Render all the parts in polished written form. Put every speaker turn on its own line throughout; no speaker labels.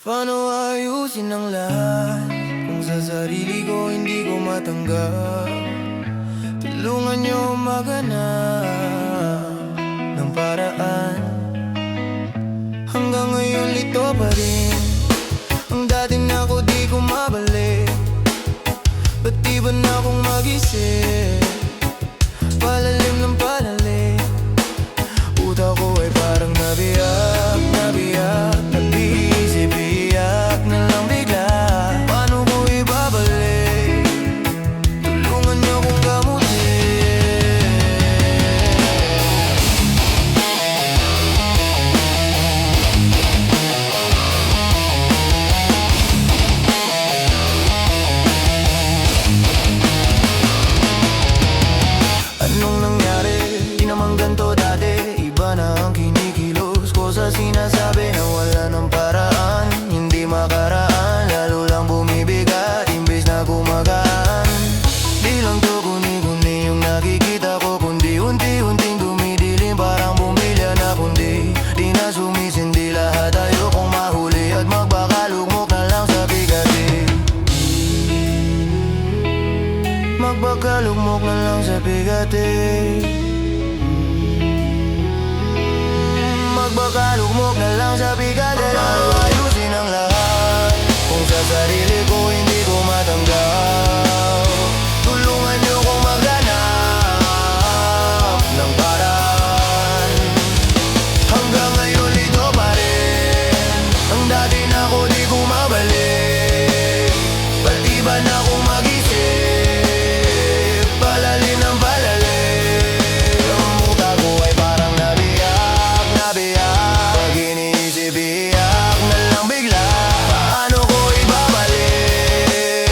Paano ayusin ang lahat kung sa sarili ko hindi ko matanggap? Tulungan niyo maghanap ng paraan. Hanggang ngayon lito pa rin ang dati na ko di ko mabalik. Ba't di ba na akong mag-isip? Palalim ng palalim. Utak ko ay parang nabiyak, nabiyak, nag-iisip-iyak na lang bigla. Paano ko ibabalik? Tulungan niyo kong gamutin. Anong nangyari? Di naman ganito dati. Iba na ang kinikilos ko sa sinasabi na wala ng paraan. Hindi makaraan, lalo lang bumibigat imbes na gumagaan. Di lang to kuni-kuni yung nakikita ko, kundi unti-unting dumidilim parang bumilya na kundi. Di na sumisindi lahat, ayokong mahuli at magbakalugmok na lang sa bigati. Magbakalugmok na lang sa bigati. Magbakalugmok na lang sa bigat. Paano ayusin ang lahat kung sa sarili ko hindi ko matanggap? Tulungan niyo kong maghanap ng paraan. Hanggang ngayon lito pa rin ang dati na ko di ko mabalik. Ba't di ba na akong mag-isip? Palalim ng palalim. Ang utak ko ay parang nabiyak, nabiyak. Pag iniisip-iyak na lang bigla. Paano ko ibabalik?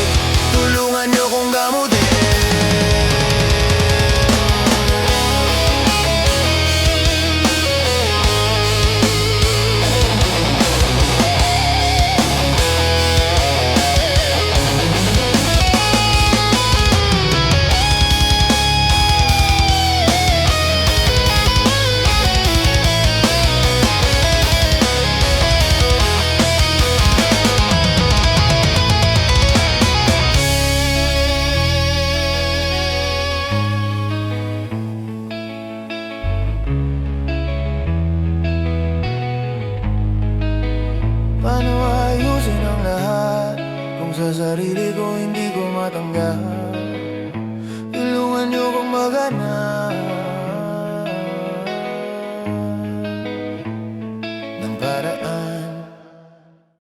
Tulungan niyo kong gamutin. Paano ayusin ang lahat kung sa sarili ko hindi ko matanggap? Tulungan niyo kong maghanap